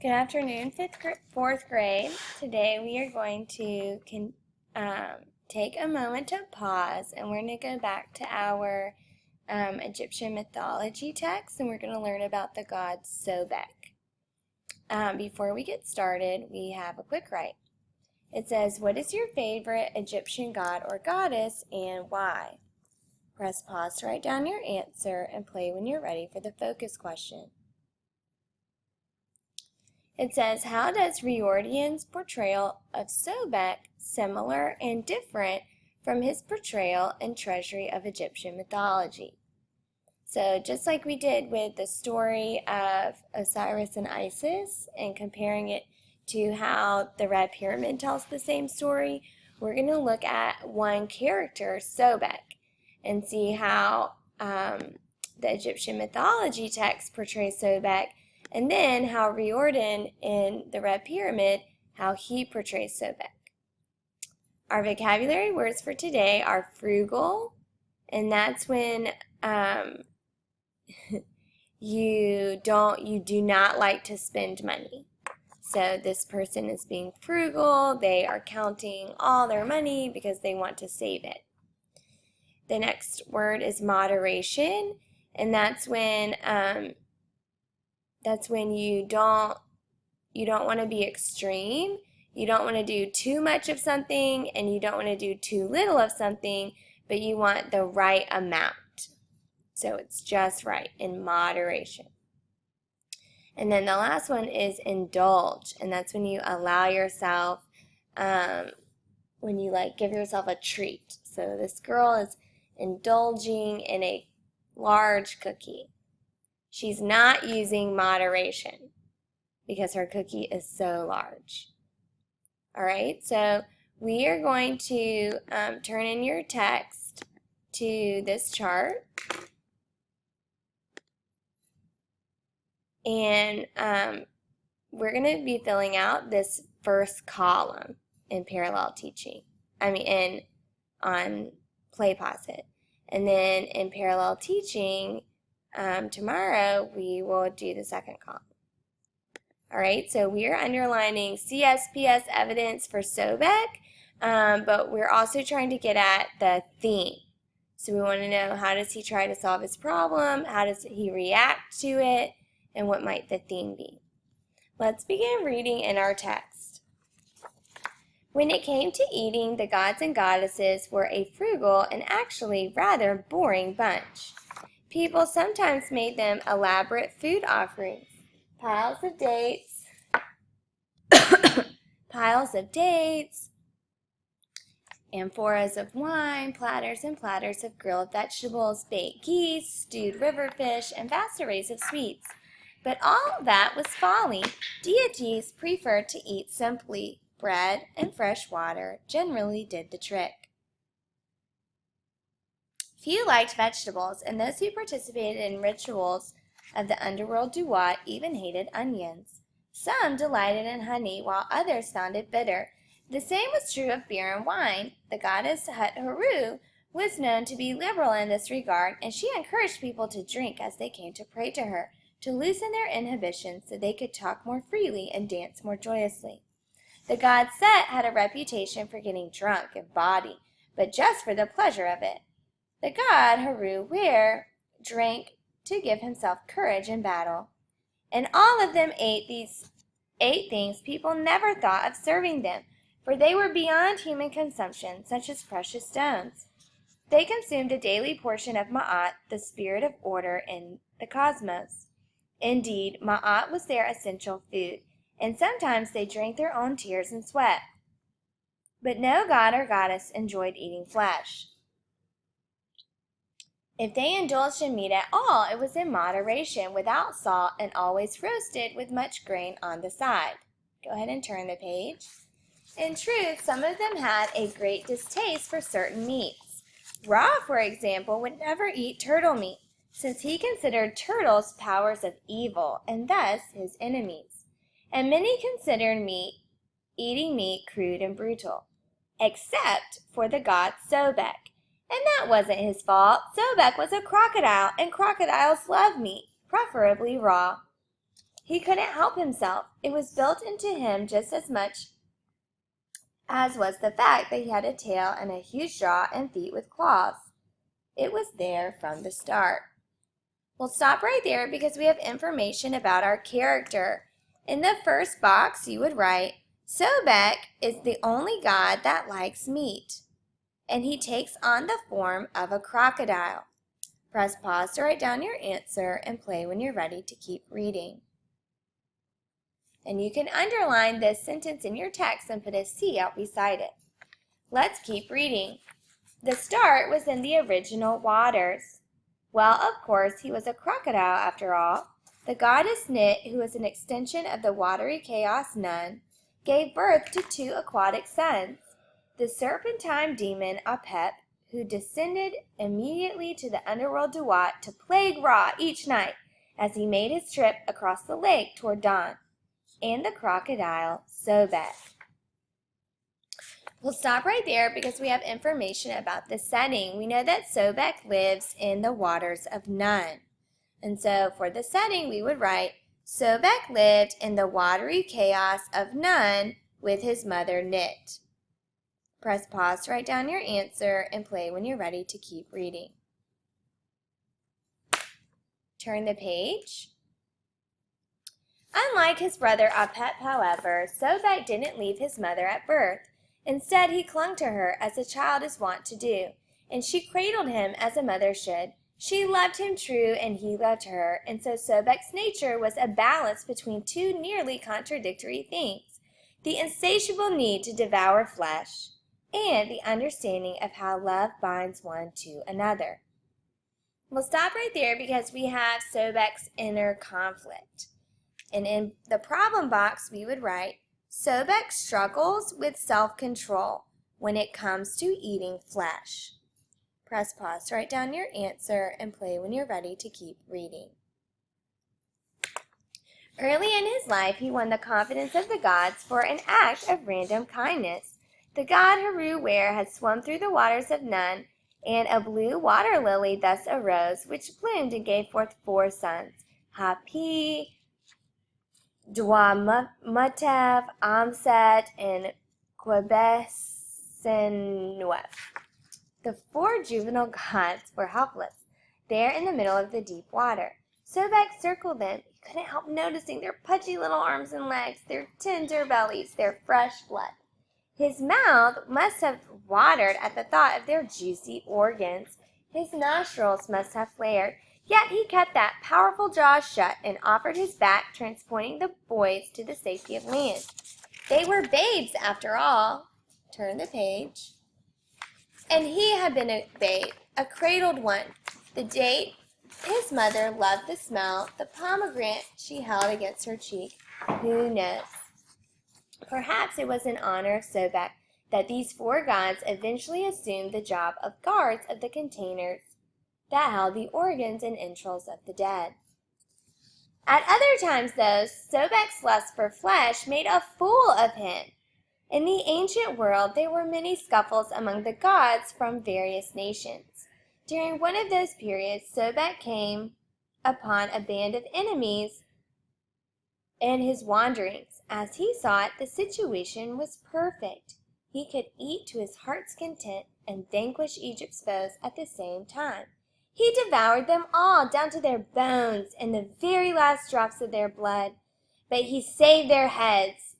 Good afternoon, fourth grade. Today we are going to take a moment to pause, and we're going to go back to our Egyptian mythology text, and we're going to learn about the god Sobek. Before we get started, we have a quick write. It says, "What is your favorite Egyptian god or goddess, and why?" Press pause to write down your answer and play when you're ready for the focus question. It says, how does Riordan's portrayal of Sobek similar and different from his portrayal and treasury of Egyptian mythology? So just like we did with the story of Osiris and Isis and comparing it to how the Red Pyramid tells the same story, we're going to look at one character, Sobek, and see how the Egyptian mythology text portrays Sobek, and then how Riordan in the Red Pyramid, how he portrays Sobek. Our vocabulary words for today are frugal, and that's when you do not like to spend money. So this person is being frugal. They are counting all their money because they want to save it. The next word is moderation, and that's when you don't want to be extreme. You don't want to do too much of something, and you don't want to do too little of something, but you want the right amount. So it's just right, in moderation. And then the last one is indulge, and that's when you allow yourself, when you give yourself a treat. So this girl is indulging in a large cookie. She's not using moderation because her cookie is so large. All right, so we are going to turn in your text to this chart. And we're going to be filling out this first column in parallel teaching. On Play Pause It. And then in parallel teaching, tomorrow we will do the second column. All right, so we are underlining CSPS evidence for Sobek, but we're also trying to get at the theme. So we want to know, how does he try to solve his problem? How does he react to it? And what might the theme be? Let's begin reading in our text. When it came to eating, the gods and goddesses were a frugal and actually rather boring bunch. People sometimes made them elaborate food offerings, piles of dates, amphoras of wine, platters and platters of grilled vegetables, baked geese, stewed river fish, and vast arrays of sweets. But all that was folly. Deities preferred to eat simply. Bread and fresh water generally did the trick. Few liked vegetables, and those who participated in rituals of the underworld duat even hated onions. Some delighted in honey, while others found it bitter. The same was true of beer and wine. The goddess Hut-Haru was known to be liberal in this regard, and she encouraged people to drink as they came to pray to her, to loosen their inhibitions so they could talk more freely and dance more joyously. The god Set had a reputation for getting drunk in body, but just for the pleasure of it. The god Haru drank to give himself courage in battle. And all of them ate these 8 things people never thought of serving them, for they were beyond human consumption, such as precious stones. They consumed a daily portion of Ma'at, the spirit of order in the cosmos. Indeed, Ma'at was their essential food, and sometimes they drank their own tears and sweat. But no god or goddess enjoyed eating flesh. If they indulged in meat at all, it was in moderation, without salt, and always roasted with much grain on the side. Go ahead and turn the page. In truth, some of them had a great distaste for certain meats. Ra, for example, would never eat turtle meat, since he considered turtles powers of evil, and thus his enemies. And many considered eating meat crude and brutal, except for the god Sobek. And that wasn't his fault. Sobek was a crocodile, and crocodiles love meat, preferably raw. He couldn't help himself. It was built into him just as much as was the fact that he had a tail and a huge jaw and feet with claws. It was there from the start. We'll stop right there because we have information about our character. In the first box, you would write, Sobek is the only god that likes meat, and he takes on the form of a crocodile. Press pause to write down your answer and play when you're ready to keep reading. And you can underline this sentence in your text and put a C out beside it. Let's keep reading. The start was in the original waters. Well, of course, he was a crocodile after all. The goddess Nit, who was an extension of the watery chaos Nun, gave birth to 2 aquatic sons. The serpentine demon Apep, who descended immediately to the underworld Duat to plague Ra each night as he made his trip across the lake toward dawn, and the crocodile Sobek. We'll stop right there because we have information about the setting. We know that Sobek lives in the waters of Nun. And so for the setting, we would write, Sobek lived in the watery chaos of Nun with his mother Nit. Press pause to write down your answer and play when you're ready to keep reading. Turn the page. Unlike his brother Apep, however, Sobek didn't leave his mother at birth. Instead, he clung to her as a child is wont to do, and she cradled him as a mother should. She loved him true, and he loved her, and so Sobek's nature was a balance between 2 nearly contradictory things, the insatiable need to devour flesh, and the understanding of how love binds one to another. We'll stop right there because we have Sobek's inner conflict. And in the problem box, we would write, Sobek struggles with self-control when it comes to eating flesh. Press pause to write down your answer and play when you're ready to keep reading. Early in his life, he won the confidence of the gods for an act of random kindness. The god Haru Ware had swum through the waters of Nun, and a blue water lily thus arose, which bloomed and gave forth 4 sons, Hapi, Dwamutev, Amset, and Quebesennuef. The 4 juvenile gods were helpless, there in the middle of the deep water. Sobek circled them. He couldn't help noticing their pudgy little arms and legs, their tender bellies, their fresh blood. His mouth must have watered at the thought of their juicy organs. His nostrils must have flared. Yet he kept that powerful jaw shut and offered his back, transporting the boys to the safety of land. They were babes, after all. Turn the page. And he had been a babe, a cradled one. The date his mother loved the smell, the pomegranate she held against her cheek. Who knows? Perhaps it was in honor of Sobek that these 4 gods eventually assumed the job of guards of the containers that held the organs and entrails of the dead. At other times, though, Sobek's lust for flesh made a fool of him. In the ancient world, there were many scuffles among the gods from various nations. During one of those periods, Sobek came upon a band of enemies in his wanderings. As he saw it, the situation was perfect. He could eat to his heart's content and vanquish Egypt's foes at the same time. He devoured them all, down to their bones and the very last drops of their blood. But he saved their heads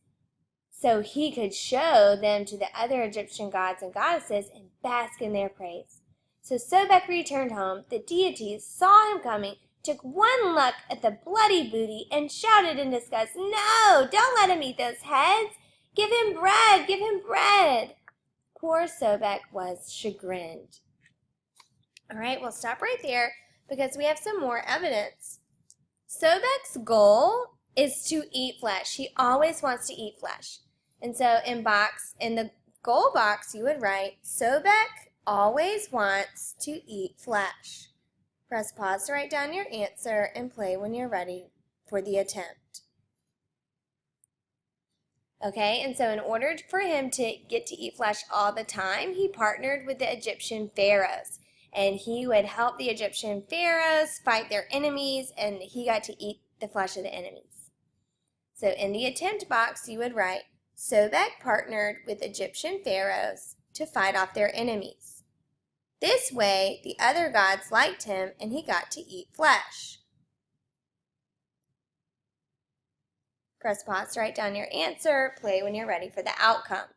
so he could show them to the other Egyptian gods and goddesses and bask in their praise. So Sobek returned home. The deities saw him coming, took one look at the bloody booty, and shouted in disgust, "No, don't let him eat those heads! Give him bread! Give him bread!" Poor Sobek was chagrined. All right, we'll stop right there because we have some more evidence. Sobek's goal is to eat flesh. He always wants to eat flesh. And so in the goal box, you would write, Sobek always wants to eat flesh. Press pause to write down your answer and play when you're ready for the attempt. Okay, and so in order for him to get to eat flesh all the time, he partnered with the Egyptian pharaohs. And he would help the Egyptian pharaohs fight their enemies, and he got to eat the flesh of the enemies. So in the attempt box, you would write, Sobek partnered with Egyptian pharaohs to fight off their enemies. This way, the other gods liked him and he got to eat flesh. Press pause to write down your answer. Play when you're ready for the outcome.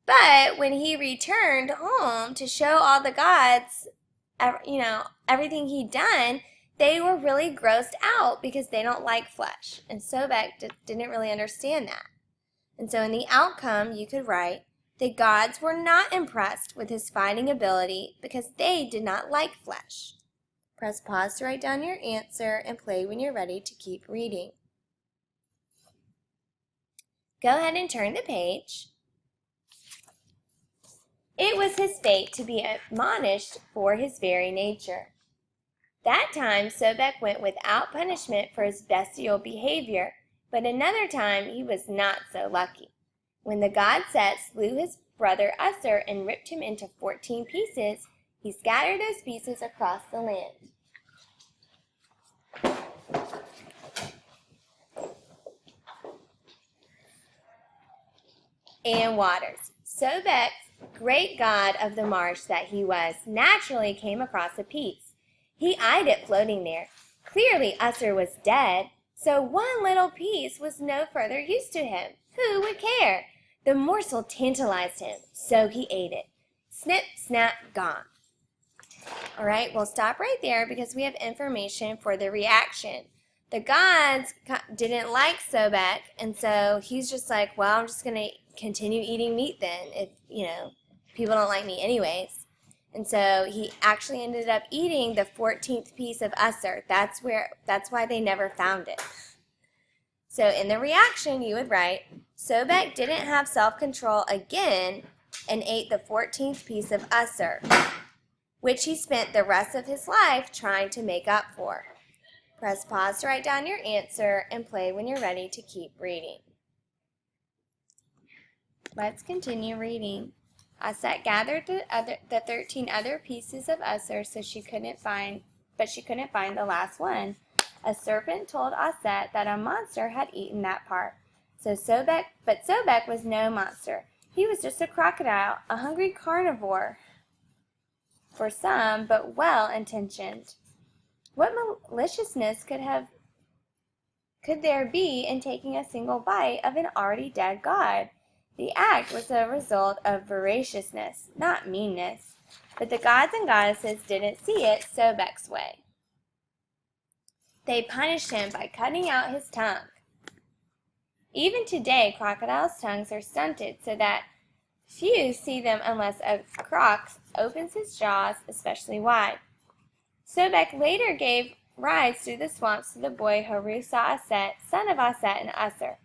But when he returned home to show all the gods, everything he'd done, they were really grossed out because they don't like flesh. And Sobek didn't really understand that. And so in the outcome, you could write, the gods were not impressed with his fighting ability because they did not like flesh. Press pause to write down your answer and play when you're ready to keep reading. Go ahead and turn the page. It was his fate to be admonished for his very nature. That time Sobek went without punishment for his bestial behavior, but another time he was not so lucky. When the god Set slew his brother Usser and ripped him into 14 pieces, he scattered those pieces across the land. And waters. Sobek, great god of the marsh that he was, naturally came across a piece. He eyed it floating there. Clearly Usser was dead, so one little piece was no further use to him. Who would care? The morsel tantalized him, so he ate it. Snip, snap, gone. All right, we'll stop right there because we have information for the reaction. The gods didn't like Sobek, and so he's just like, well, I'm just going to continue eating meat then if, people don't like me anyways. And so he actually ended up eating the 14th piece of Usser. That's why they never found it. So in the reaction, you would write, Sobek didn't have self-control again and ate the 14th piece of Usser, which he spent the rest of his life trying to make up for. Press pause to write down your answer and play when you're ready to keep reading. Let's continue reading. Aset gathered the 13 other pieces of Usser but she couldn't find the last one. A serpent told Aset that a monster had eaten that part. But Sobek was no monster. He was just a crocodile, a hungry carnivore for some, but well-intentioned. What maliciousness could there be in taking a single bite of an already dead god? The act was a result of voraciousness, not meanness. But the gods and goddesses didn't see it Sobek's way. They punished him by cutting out his tongue. Even today, crocodiles' tongues are stunted so that few see them unless a croc opens his jaws especially wide. Sobek later gave rides through the swamps to the boy Harusa Aset, son of Aset and Usser.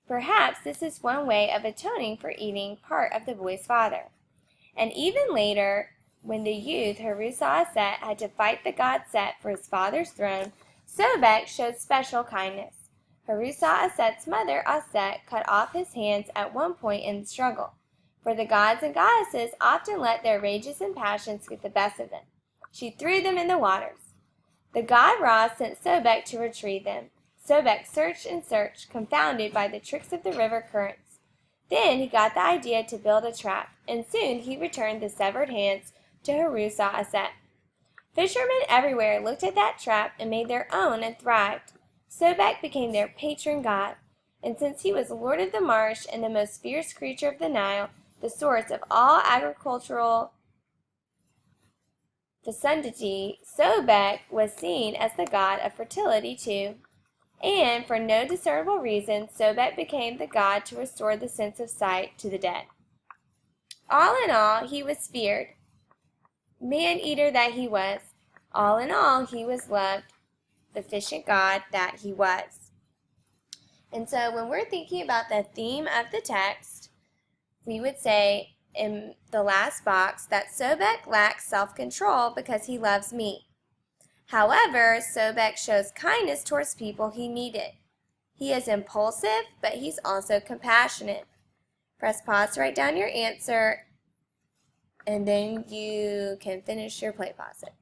Perhaps this is one way of atoning for eating part of the boy's father. And even later, when the youth Harusa Aset had to fight the god Set for his father's throne, Sobek showed special kindness. Harusa Aset's mother Aset cut off his hands at one point in the struggle, for the gods and goddesses often let their rages and passions get the best of them. She threw them in the waters. The god Ra sent Sobek to retrieve them. Sobek searched and searched, confounded by the tricks of the river currents. Then he got the idea to build a trap, and soon he returned the severed hands to Harusa Aset. Fishermen everywhere looked at that trap and made their own and thrived. Sobek became their patron god, and since he was lord of the marsh and the most fierce creature of the Nile, the source of all agricultural fecundity, Sobek was seen as the god of fertility too. And for no discernible reason, Sobek became the god to restore the sense of sight to the dead. All in all, he was feared. Man-eater that he was. All in all, he was loved, the efficient god that he was. And so when we're thinking about the theme of the text, we would say in the last box that Sobek lacks self-control because he loves meat. However, Sobek shows kindness towards people he needed. He is impulsive, but he's also compassionate. Press pause to write down your answer, and then you can finish your play pause it.